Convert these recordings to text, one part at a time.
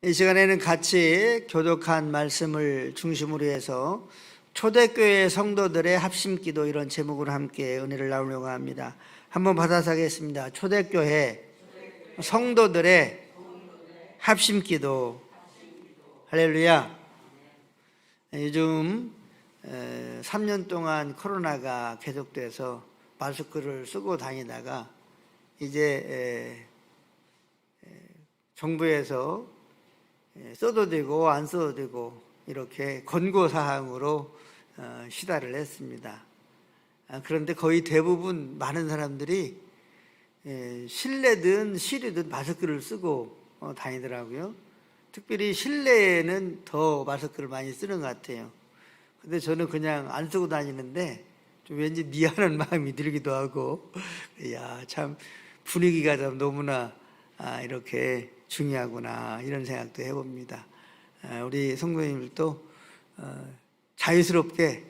이 시간에는 같이 교독한 말씀을 중심으로 해서 초대교회 성도들의 합심기도 이런 제목으로 함께 은혜를 나누려고 합니다. 한번 받아서 하겠습니다. 초대교회 성도들의 합심기도. 할렐루야. 요즘 3년 동안 코로나가 계속돼서 마스크를 쓰고 다니다가 이제 정부에서 써도 되고 안 써도 되고 이렇게 권고사항으로 시달을 했습니다. 그런데 거의 대부분 많은 사람들이 실내든 실이든 마스크를 쓰고 다니더라고요. 특별히 실내에는 더 마스크를 많이 쓰는 것 같아요. 근데 저는 그냥 안 쓰고 다니는데 좀 왠지 미안한 마음이 들기도 하고, 야, 참 분위기가 좀 너무나 이렇게 중요하구나 이런 생각도 해봅니다. 우리 성도님들도 자유스럽게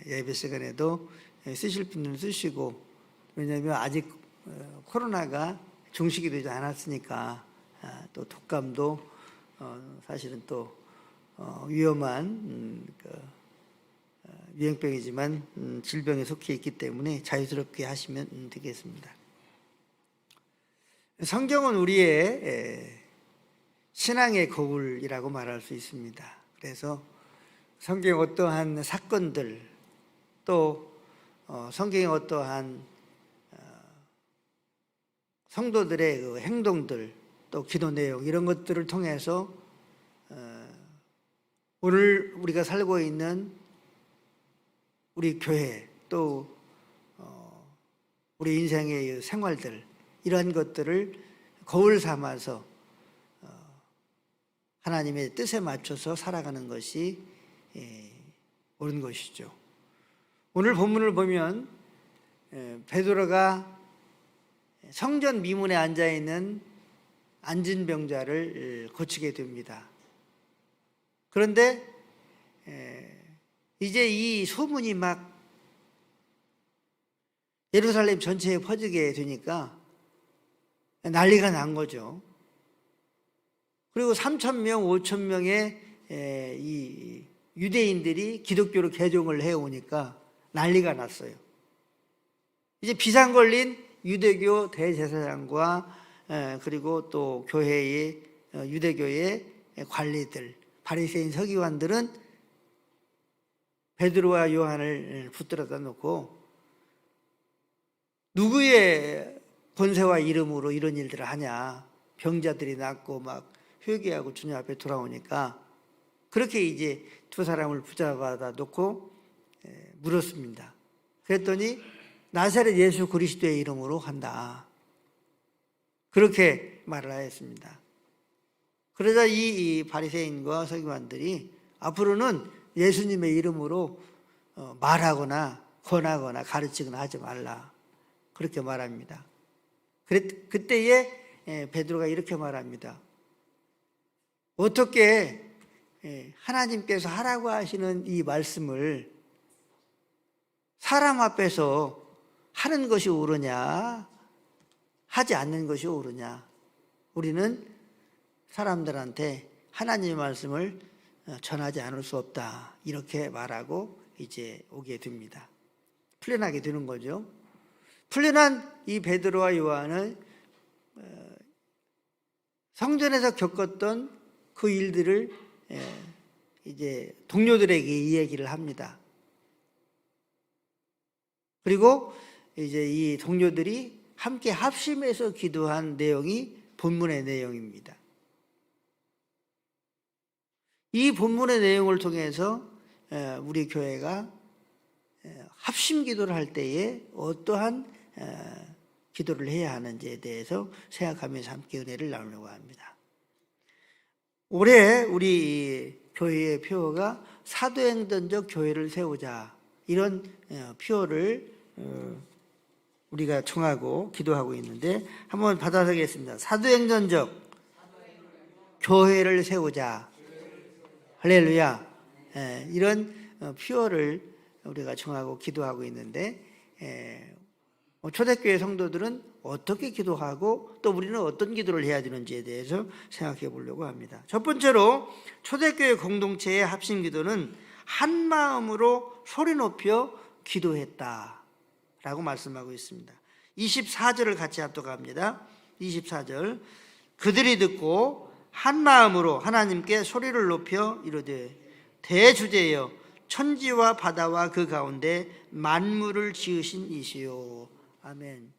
예배 시간에도 쓰실 분은 쓰시고, 왜냐하면 아직 코로나가 종식이 되지 않았으니까 또 독감도 사실은 또 위험한 유행병이지만 질병에 속해 있기 때문에 자유스럽게 하시면 되겠습니다. 성경은 우리의 신앙의 거울이라고 말할 수 있습니다. 그래서 성경의 어떠한 사건들, 또 성경의 어떠한 성도들의 그 행동들, 또 기도 내용 이런 것들을 통해서 오늘 우리가 살고 있는 우리 교회, 또 우리 인생의 생활들, 이러한 것들을 거울 삼아서 하나님의 뜻에 맞춰서 살아가는 것이 옳은 것이죠. 오늘 본문을 보면 베드로가 성전 미문에 앉아있는 안진병자를 고치게 됩니다. 그런데 이제 이 소문이 막 예루살렘 전체에 퍼지게 되니까 난리가 난 거죠. 그리고 3,000명, 5,000명의 이 유대인들이 기독교로 개종을 해오니까 난리가 났어요. 이제 비상 걸린 유대교 대제사장과 그리고 또 교회의 유대교의 관리들, 바리새인 서기관들은 베드로와 요한을 붙들어다 놓고 누구의 권세와 이름으로 이런 일들을 하냐, 병자들이 낫고 막 회개하고 주님 앞에 돌아오니까 그렇게 이제 두 사람을 붙잡아다 놓고 물었습니다. 그랬더니 나사렛 예수 그리스도의 이름으로 한다, 그렇게 말을 하였습니다. 그러자 이 바리새인과 서기관들이 앞으로는 예수님의 이름으로 말하거나 권하거나 가르치거나 하지 말라, 그렇게 말합니다. 그때에 베드로가 이렇게 말합니다. 어떻게 하나님께서 하라고 하시는 이 말씀을 사람 앞에서 하는 것이 옳으냐, 하지 않는 것이 옳으냐. 우리는 사람들한테 하나님의 말씀을 전하지 않을 수 없다, 이렇게 말하고 이제 오게 됩니다. 풀려나게 되는 거죠. 풀려난 이 베드로와 요한은 성전에서 겪었던 그 일들을 이제 동료들에게 이야기를 합니다. 그리고 이제 이 동료들이 함께 합심해서 기도한 내용이 본문의 내용입니다. 이 본문의 내용을 통해서 우리 교회가 합심 기도를 할 때에 어떠한 기도를 해야 하는지에 대해서 생각하면서 함께 은혜를 나누려고 합니다. 올해 우리 교회의 표어가 사도행전적 교회를 세우자, 이런 표어를 우리가 청하고 기도하고 있는데 한번 받아서겠습니다. 사도행전적 교회를 세우자. 할렐루야. 이런 표어를 우리가 청하고 기도하고 있는데 초대교회 성도들은 어떻게 기도하고 또 우리는 어떤 기도를 해야 되는지에 대해서 생각해 보려고 합니다. 첫 번째로 초대교회 공동체의 합심 기도는 한 마음으로 소리 높여 기도했다라고 말씀하고 있습니다. 24절을 같이 합독합니다. 24절 그들이 듣고 한 마음으로 하나님께 소리를 높여 이르되 대주제여 천지와 바다와 그 가운데 만물을 지으신 이시요. 아멘.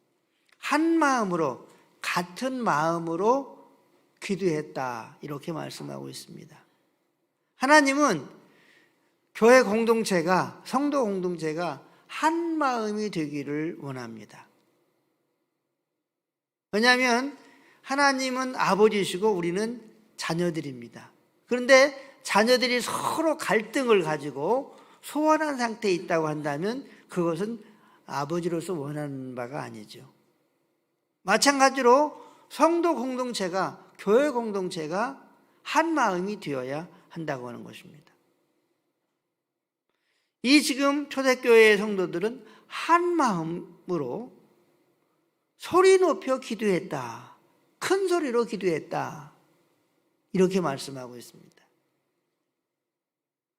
한 마음으로 같은 마음으로 기도했다 이렇게 말씀하고 있습니다. 하나님은 교회 공동체가 성도 공동체가 한 마음이 되기를 원합니다. 왜냐하면 하나님은 아버지시고 우리는 자녀들입니다. 그런데 자녀들이 서로 갈등을 가지고 소원한 상태에 있다고 한다면 그것은 아버지로서 원하는 바가 아니죠. 마찬가지로 성도 공동체가 교회 공동체가 한 마음이 되어야 한다고 하는 것입니다. 이 지금 초대교회의 성도들은 한 마음으로 소리 높여 기도했다. 큰 소리로 기도했다. 이렇게 말씀하고 있습니다.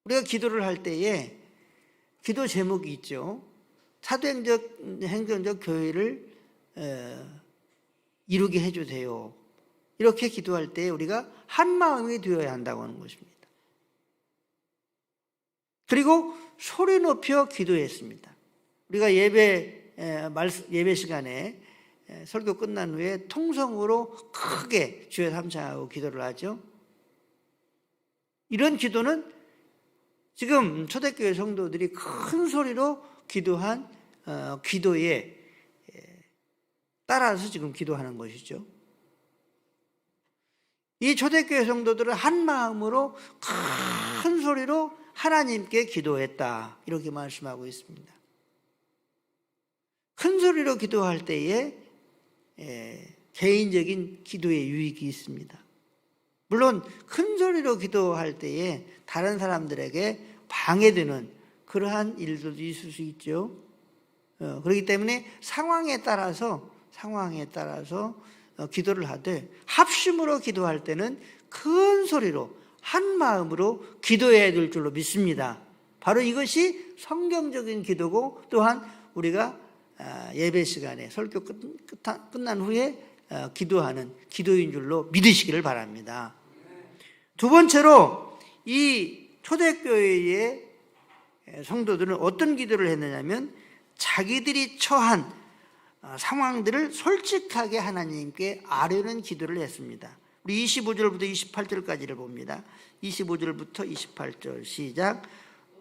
우리가 기도를 할 때에 기도 제목이 있죠. 행정적 교회를 이루게 해주세요. 이렇게 기도할 때 우리가 한 마음이 되어야 한다고 하는 것입니다. 그리고 소리 높여 기도했습니다. 우리가 예배 시간에 설교 끝난 후에 통성으로 크게 주여 삼창하고 기도를 하죠. 이런 기도는 지금 초대교회 성도들이 큰 소리로 기도한 기도에 따라서 지금 기도하는 것이죠. 이 초대교회 성도들은 한 마음으로 큰 소리로 하나님께 기도했다 이렇게 말씀하고 있습니다. 큰 소리로 기도할 때에 개인적인 기도의 유익이 있습니다. 물론 큰 소리로 기도할 때에 다른 사람들에게 방해되는 그러한 일들도 있을 수 있죠. 그렇기 때문에 상황에 따라서 기도를 하되 합심으로 기도할 때는 큰 소리로 한 마음으로 기도해야 될 줄로 믿습니다. 바로 이것이 성경적인 기도고 또한 우리가 예배 시간에 설교 끝난 후에 기도하는 기도인 줄로 믿으시기를 바랍니다. 두 번째로 이 초대교회의 성도들은 어떤 기도를 했느냐면 자기들이 처한 상황들을 솔직하게 하나님께 아뢰는 기도를 했습니다. 우리 25절부터 28절까지를 봅니다. 25절부터 28절 시작.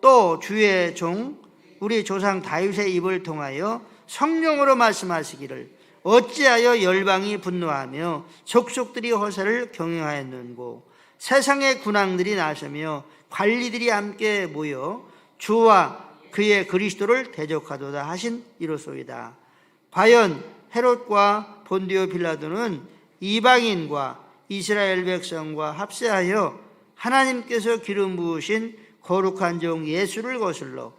또 주의 종 우리 조상 다윗의 입을 통하여 성령으로 말씀하시기를 어찌하여 열방이 분노하며 족속들이 허세를 경영하였는고 세상의 군왕들이 나서며 관리들이 함께 모여 주와 그의 그리스도를 대적하도다 하신 이로소이다. 과연 헤롯과 본디오 빌라도는 이방인과 이스라엘 백성과 합세하여 하나님께서 기름 부으신 거룩한 종 예수를 거슬러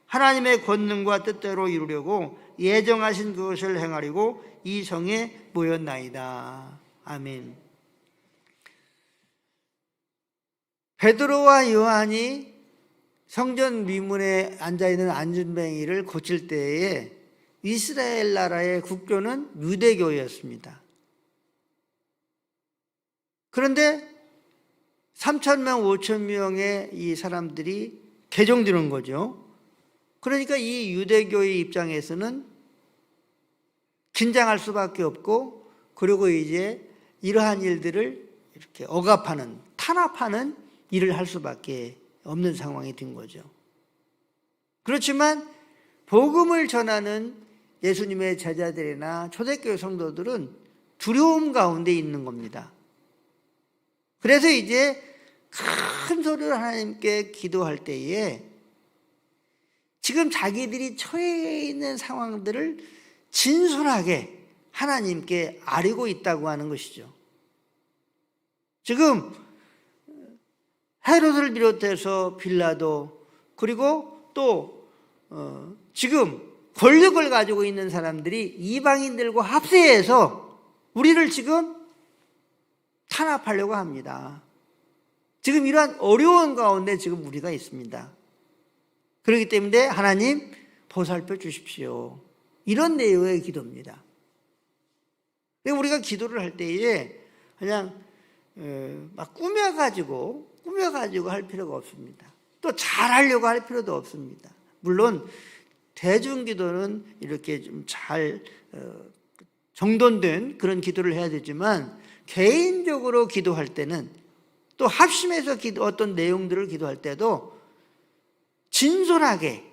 하나님의 권능과 뜻대로 이루려고 예정하신 그것을 행하려고 이 성에 모였나이다. 아멘. 베드로와 요한이 성전 미문에 앉아있는 안전뱅이를 고칠 때에 이스라엘 나라의 국교는 유대교였습니다. 그런데 3,000명, 5,000명의 이 사람들이 개종되는 거죠. 그러니까 이 유대교의 입장에서는 긴장할 수밖에 없고, 그리고 이제 이러한 일들을 이렇게 억압하는, 탄압하는 일을 할 수밖에 없는 상황이 된 거죠. 그렇지만 복음을 전하는 예수님의 제자들이나 초대교회 성도들은 두려움 가운데 있는 겁니다. 그래서 이제 큰 소리로 하나님께 기도할 때에 지금 자기들이 처해 있는 상황들을 진솔하게 하나님께 아뢰고 있다고 하는 것이죠. 지금 헤롯을 비롯해서 빌라도, 그리고 또 지금 권력을 가지고 있는 사람들이 이방인들과 합세해서 우리를 지금 탄압하려고 합니다. 지금 이러한 어려운 가운데 지금 우리가 있습니다. 그렇기 때문에 하나님 보살펴 주십시오. 이런 내용의 기도입니다. 우리가 기도를 할 때에 그냥 막 꾸며가지고 할 필요가 없습니다. 또 잘하려고 할 필요도 없습니다. 물론 대중기도는 이렇게 좀 잘 정돈된 그런 기도를 해야 되지만 개인적으로 기도할 때는 또 합심해서 어떤 내용들을 기도할 때도 진솔하게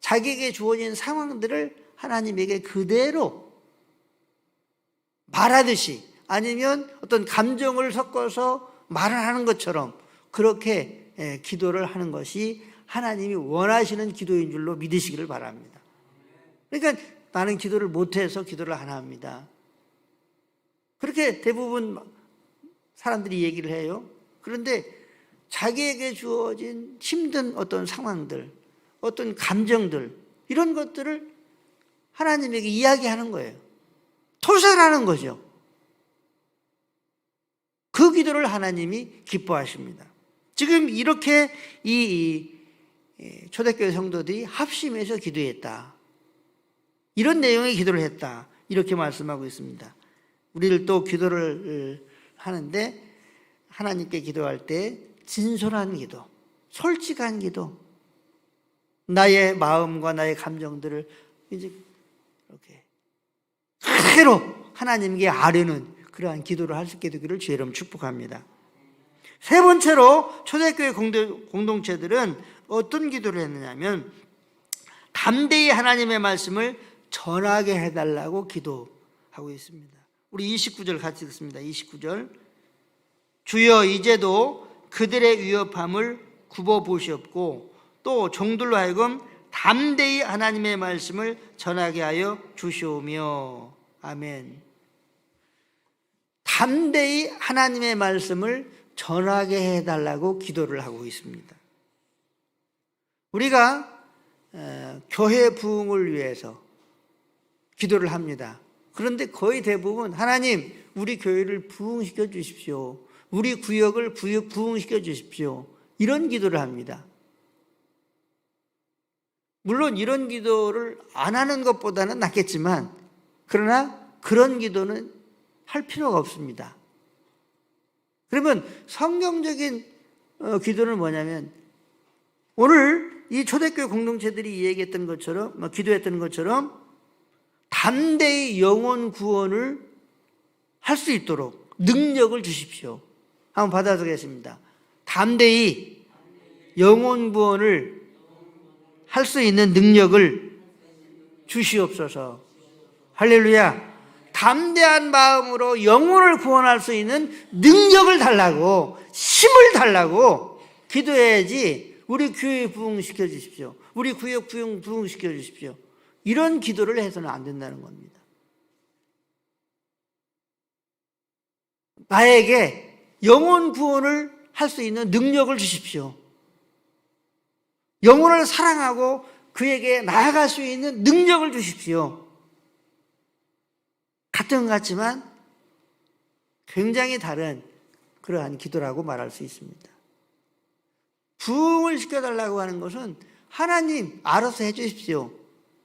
자기에게 주어진 상황들을 하나님에게 그대로 말하듯이 아니면 어떤 감정을 섞어서 말을 하는 것처럼 그렇게 기도를 하는 것이 하나님이 원하시는 기도인 줄로 믿으시기를 바랍니다. 그러니까 나는 기도를 못해서 기도를 안 합니다. 그렇게 대부분 사람들이 얘기를 해요. 그런데 자기에게 주어진 힘든 어떤 상황들, 어떤 감정들, 이런 것들을 하나님에게 이야기하는 거예요. 토설하는 거죠. 그 기도를 하나님이 기뻐하십니다. 지금 이렇게 이 초대교회 성도들이 합심해서 기도했다. 이런 내용의 기도를 했다. 이렇게 말씀하고 있습니다. 우리를 또 기도를 하는데 하나님께 기도할 때 진솔한 기도, 솔직한 기도, 나의 마음과 나의 감정들을 이제 이렇게 그대로 하나님께 아뢰는 그러한 기도를 할 수 있게 되기를 주의 이름으로 축복합니다. 세 번째로 초대교회 공동체들은 어떤 기도를 했느냐면 담대히 하나님의 말씀을 전하게 해달라고 기도하고 있습니다. 우리 29절 같이 읽습니다. 29절. 주여 이제도 그들의 위협함을 굽어보시옵고 또 종들로 하여금 담대히 하나님의 말씀을 전하게 하여 주시오며. 아멘. 담대히 하나님의 말씀을 전하게 해달라고 기도를 하고 있습니다. 우리가 교회 부흥을 위해서 기도를 합니다. 그런데 거의 대부분 하나님 우리 교회를 부흥시켜 주십시오. 우리 구역을 부흥시켜 주십시오. 이런 기도를 합니다. 물론 이런 기도를 안 하는 것보다는 낫겠지만 그러나 그런 기도는 할 필요가 없습니다. 그러면 성경적인 기도는 뭐냐면 오늘 이 초대교회 공동체들이 얘기했던 것처럼 기도했던 것처럼 담대히 영혼 구원을 할 수 있도록 능력을 주십시오. 한번 받아보겠습니다. 담대히 영혼 구원을 할 수 있는 능력을 주시옵소서. 할렐루야. 담대한 마음으로 영혼을 구원할 수 있는 능력을 달라고, 힘을 달라고 기도해야지. 우리 교회 부흥시켜 주십시오. 우리 구역 부흥시켜 주십시오. 이런 기도를 해서는 안 된다는 겁니다. 나에게 영혼 구원을 할 수 있는 능력을 주십시오. 영혼을 사랑하고 그에게 나아갈 수 있는 능력을 주십시오. 같은 것 같지만 굉장히 다른 그러한 기도라고 말할 수 있습니다. 부흥을 시켜달라고 하는 것은 하나님 알아서 해 주십시오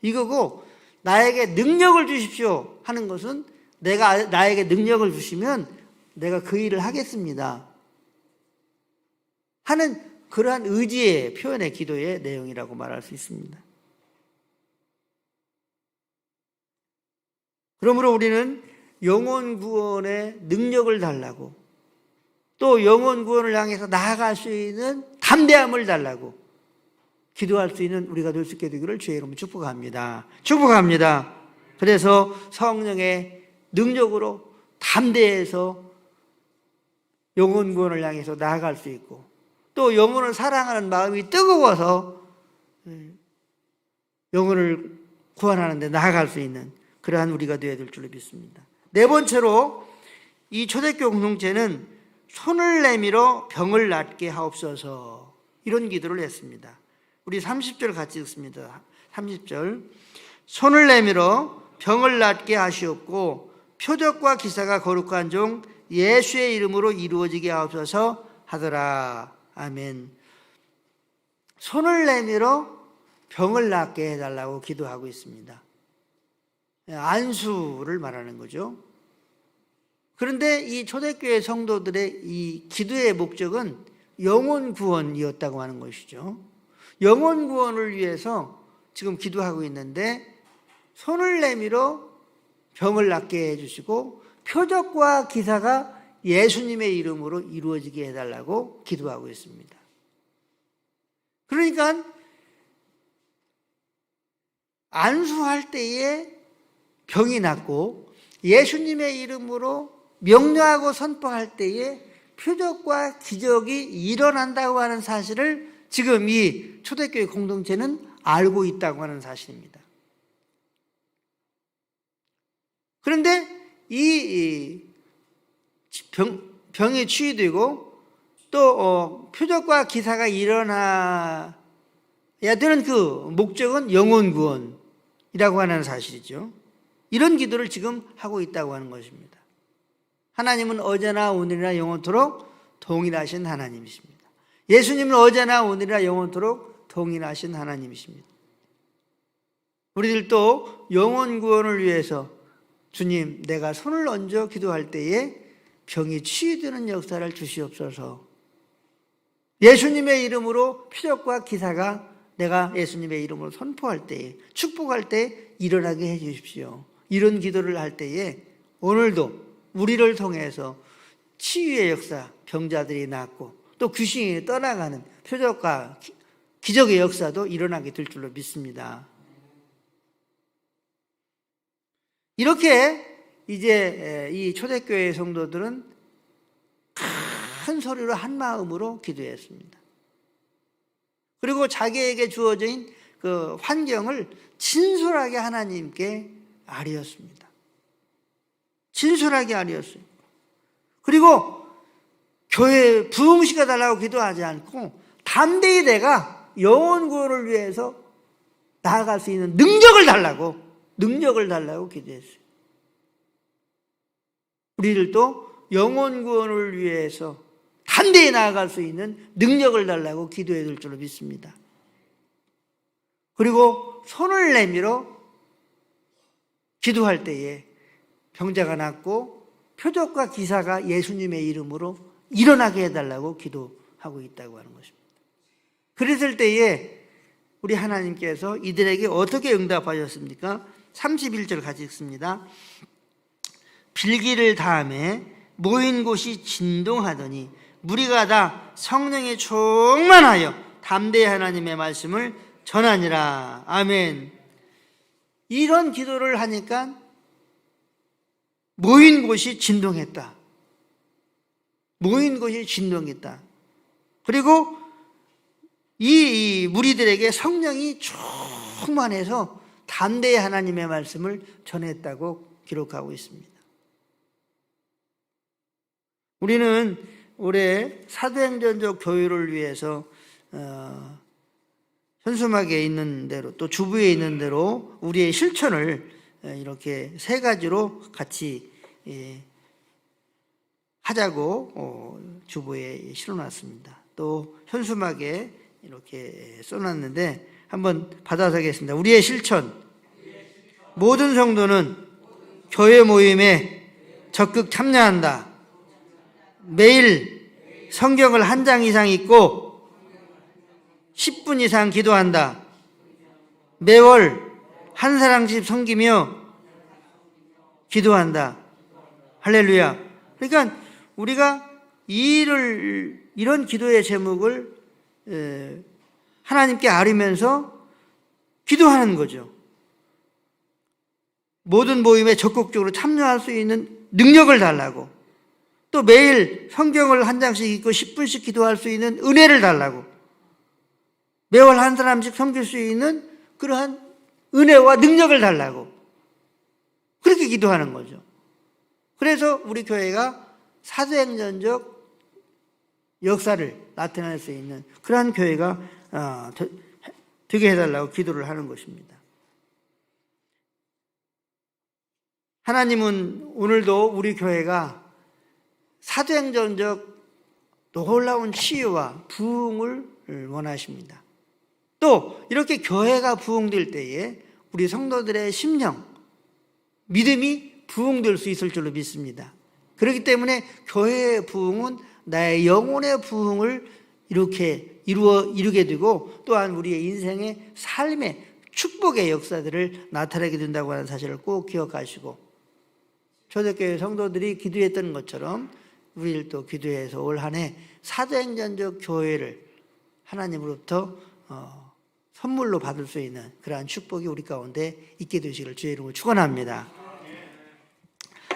이거고, 나에게 능력을 주십시오 하는 것은 내가 나에게 능력을 주시면 내가 그 일을 하겠습니다 하는 그러한 의지의 표현의 기도의 내용이라고 말할 수 있습니다. 그러므로 우리는 영혼 구원의 능력을 달라고, 또 영혼 구원을 향해서 나아갈 수 있는 담대함을 달라고 기도할 수 있는 우리가 될 수 있게 되기를 주의 이름으로 축복합니다. 축복합니다. 그래서 성령의 능력으로 담대해서 영혼 구원을 향해서 나아갈 수 있고, 또 영혼을 사랑하는 마음이 뜨거워서 영혼을 구원하는 데 나아갈 수 있는 그러한 우리가 되어야 될 줄로 믿습니다. 네 번째로 이 초대교회 공동체는 손을 내밀어 병을 낫게 하옵소서, 이런 기도를 했습니다. 우리 30절 같이 읽습니다. 30절. 손을 내밀어 병을 낫게 하시옵고 표적과 기사가 거룩한 종 예수의 이름으로 이루어지게 하옵소서 하더라. 아멘. 손을 내밀어 병을 낫게 해달라고 기도하고 있습니다. 안수를 말하는 거죠. 그런데 이 초대교회 성도들의 이 기도의 목적은 영혼 구원이었다고 하는 것이죠. 영혼 구원을 위해서 지금 기도하고 있는데 손을 내밀어 병을 낫게 해주시고 표적과 기사가 예수님의 이름으로 이루어지게 해달라고 기도하고 있습니다. 그러니까 안수할 때에 병이 낫고 예수님의 이름으로 명령하고 선포할 때에 표적과 기적이 일어난다고 하는 사실을 지금 이 초대교회 공동체는 알고 있다고 하는 사실입니다. 그런데 이 병이 치유되고 또 표적과 기사가 일어나야 되는 그 목적은 영혼 구원이라고 하는 사실이죠. 이런 기도를 지금 하고 있다고 하는 것입니다. 하나님은 어제나 오늘이나 영원토록 동일하신 하나님이십니다. 예수님은 어제나 오늘이나 영원토록 동일하신 하나님이십니다. 우리들도 영혼 구원을 위해서 주님, 내가 손을 얹어 기도할 때에 병이 치유되는 역사를 주시옵소서. 예수님의 이름으로 표적과 기사가 내가 예수님의 이름으로 선포할 때에, 축복할 때 일어나게 해 주십시오. 이런 기도를 할 때에 오늘도 우리를 통해서 치유의 역사, 병자들이 낫고 또 귀신이 떠나가는 표적과 기적의 역사도 일어나게 될 줄로 믿습니다. 이렇게 이제 이 초대교회 성도들은 큰 소리로 한 마음으로 기도했습니다. 그리고 자기에게 주어진 그 환경을 진솔하게 하나님께 아뢰었습니다. 진솔하게 아뢰었어요. 그리고 교회에 부흥시켜 달라고 기도하지 않고 담대히 내가 영혼 구원을 위해서 나아갈 수 있는 능력을 달라고 기도했어요. 우리들도 영혼 구원을 위해서 담대히 나아갈 수 있는 능력을 달라고 기도해야 될 줄로 믿습니다. 그리고 손을 내밀어 기도할 때에 병자가 낫고 표적과 기사가 예수님의 이름으로 일어나게 해달라고 기도하고 있다고 하는 것입니다. 그랬을 때에 우리 하나님께서 이들에게 어떻게 응답하셨습니까? 31절 같이 읽습니다. 빌기를 다음에 모인 곳이 진동하더니 무리가 다 성령에 충만하여 담대히 하나님의 말씀을 전하니라. 아멘. 이런 기도를 하니까 모인 곳이 진동했다. 모인 곳이 진동했다. 그리고 이 무리들에게 성령이 충만해서 담대히 하나님의 말씀을 전했다고 기록하고 있습니다. 우리는 올해 사도행전적 교회를 위해서 현수막에 있는 대로 또 주부에 있는 대로 우리의 실천을 이렇게 세 가지로 같이 하자고 주부에 실어놨습니다. 또 현수막에 이렇게 써놨는데 한번 받아서 하겠습니다. 우리의 실천. 모든 성도는 교회 모임에 적극 참여한다. 매일 성경을 한 장 이상 읽고 10분 이상 기도한다. 매월 한 사람씩 섬기며 기도한다. 할렐루야. 그러니까 우리가 이런 기도의 제목을 하나님께 아뢰면서 기도하는 거죠. 모든 모임에 적극적으로 참여할 수 있는 능력을 달라고, 또 매일 성경을 한 장씩 읽고 10분씩 기도할 수 있는 은혜를 달라고, 매월 한 사람씩 섬길 수 있는 그러한 은혜와 능력을 달라고 그렇게 기도하는 거죠. 그래서 우리 교회가 사도행전적 역사를 나타낼 수 있는 그러한 교회가 되게 해달라고 기도를 하는 것입니다. 하나님은 오늘도 우리 교회가 사도행전적 놀라운 치유와 부흥을 원하십니다. 또 이렇게 교회가 부흥될 때에 우리 성도들의 심령, 믿음이 부흥될 수 있을 줄로 믿습니다. 그렇기 때문에 교회의 부흥은 나의 영혼의 부흥을 이렇게 이루게 되고 또한 우리의 인생의 삶의 축복의 역사들을 나타내게 된다고 하는 사실을 꼭 기억하시고, 초대교회 성도들이 기도했던 것처럼 우리들도 기도해서 올 한 해 사도행전적 교회를 하나님으로부터 선물로 받을 수 있는 그러한 축복이 우리 가운데 있게 되시기를 주의 이름으로 축원합니다.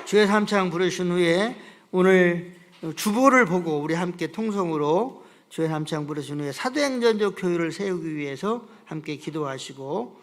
주의 삼창 부르신 후에 오늘 주보를 보고 우리 함께 통성으로 주의 삼창 부르신 후에 사도행전적 교회를 세우기 위해서 함께 기도하시고,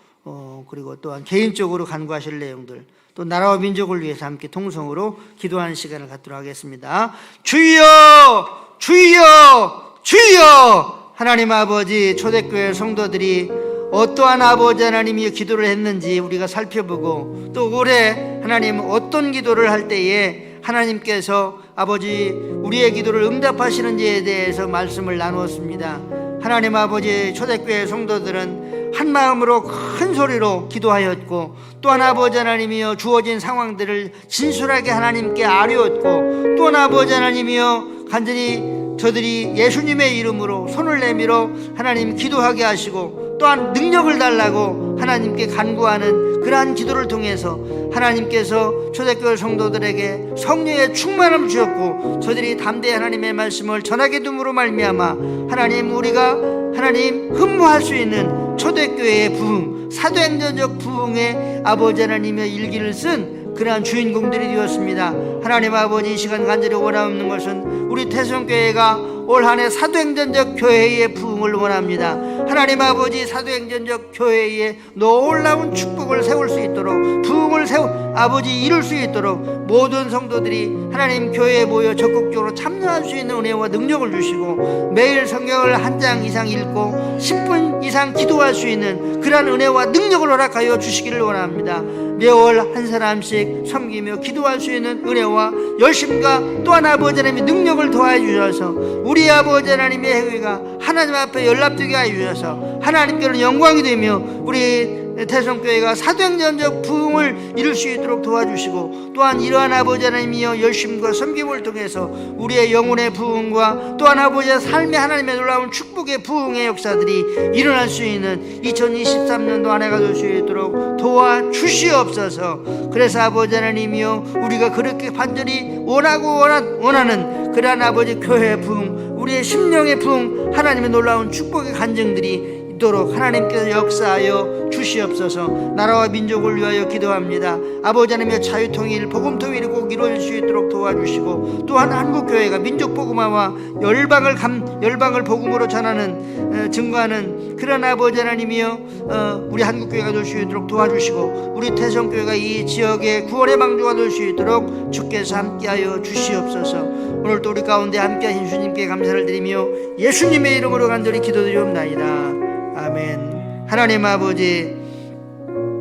그리고 또한 개인적으로 간구하실 내용들, 또 나라와 민족을 위해서 함께 통성으로 기도하는 시간을 갖도록 하겠습니다. 주여 주여 주여. 하나님 아버지, 초대교회 성도들이 어떠한 아버지 하나님이 기도를 했는지 우리가 살펴보고, 또 올해 하나님 어떤 기도를 할 때에 하나님께서 아버지 우리의 기도를 응답하시는지에 대해서 말씀을 나누었습니다. 하나님 아버지, 초대교회 성도들은 한 마음으로 큰 소리로 기도하였고, 또한 아버지 하나님이여 주어진 상황들을 진솔하게 하나님께 아뢰었고, 또한 아버지 하나님이여 간절히 저들이 예수님의 이름으로 손을 내밀어 하나님 기도하게 하시고, 또한 능력을 달라고 하나님께 간구하는 그러한 기도를 통해서 하나님께서 초대교회 성도들에게 성령의 충만함을 주셨고, 저들이 담대히 하나님의 말씀을 전하게 됨으로 말미암아 하나님 우리가 하나님 흠모할 수 있는 초대교회의 부흥, 사도행전적 부흥의 아버지 하나님의 일기를 쓴 그러한 주인공들이 되었습니다. 하나님 아버지, 이 시간 간절히 원하는 것은 우리 태성교회가 올 한 해 사도행전적 교회의 부흥을 원합니다. 하나님 아버지, 사도행전적 교회의 놀라운 축복을 세울 수 있도록, 부흥을 아버지 이룰 수 있도록 모든 성도들이 하나님 교회에 모여 적극적으로 참여할 수 있는 은혜와 능력을 주시고, 매일 성경을 한 장 이상 읽고 10분 이상 기도할 수 있는 그러한 은혜와 능력을 허락하여 주시기를 원합니다. 매월 한 사람씩 섬기며 기도할 수 있는 은혜와 열심과 또한 아버지 하나님의 능력을 더하여 주셔서 우리 아버지 하나님의 행위가 하나님 앞에 연락되게 하여 주셔서 하나님께는 영광이 되며 우리 태성교회가 사도행전적 부흥을 이룰 수 있도록 도와주시고, 또한 이러한 아버지 하나님이여 열심과 섬김을 통해서 우리의 영혼의 부흥과 또한 아버지의 삶의 하나님의 놀라운 축복의 부흥의 역사들이 일어날 수 있는 2023년도 한 해가 될 수 있도록 도와주시옵소서. 그래서 아버지 하나님이여 우리가 그렇게 간절히 원하는 그러한 아버지 교회의 부흥, 우리의 심령의 부흥, 하나님의 놀라운 축복의 간증들이 있도록 하나님께서 역사하여 주시옵소서. 나라와 민족을 위하여 기도합니다. 아버지 하나님의 자유통일, 복음통일이 꼭 이루어질 수 있도록 도와주시고, 또한 한국교회가 민족복음화와 열방을 복음으로 전하는 증거하는 그런 아버지 하나님이여 우리 한국교회가 될 수 있도록 도와주시고, 우리 태성교회가 이 지역의 구원의 방주가 될 수 있도록 주께서 함께하여 주시옵소서. 오늘도 우리 가운데 함께하신 주님께 감사를 드리며 예수님의 이름으로 간절히 기도드리옵나이다. 아멘. 하나님 아버지,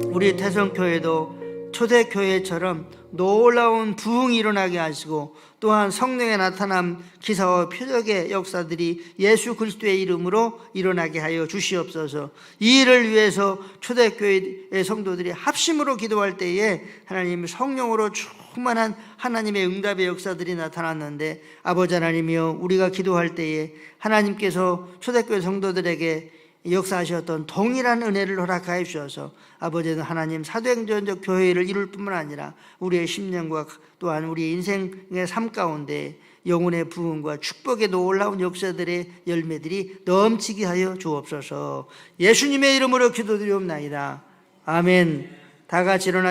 우리 태성교회도 초대교회처럼 놀라운 부흥이 일어나게 하시고, 또한 성령의 나타남, 기사와 표적의 역사들이 예수 그리스도의 이름으로 일어나게 하여 주시옵소서. 이 일을 위해서 초대교회의 성도들이 합심으로 기도할 때에 하나님 성령으로 충만한 하나님의 응답의 역사들이 나타났는데, 아버지 하나님이여 우리가 기도할 때에 하나님께서 초대교회 성도들에게 역사하셨던 동일한 은혜를 허락하여 주셔서 아버지는 하나님 사도행전적 교회를 이룰 뿐만 아니라 우리의 심령과 또한 우리의 인생의 삶 가운데 영혼의 부흥과 축복의 놀라운 역사들의 열매들이 넘치게 하여 주옵소서. 예수님의 이름으로 기도드리옵나이다. 아멘. 다 같이 일어나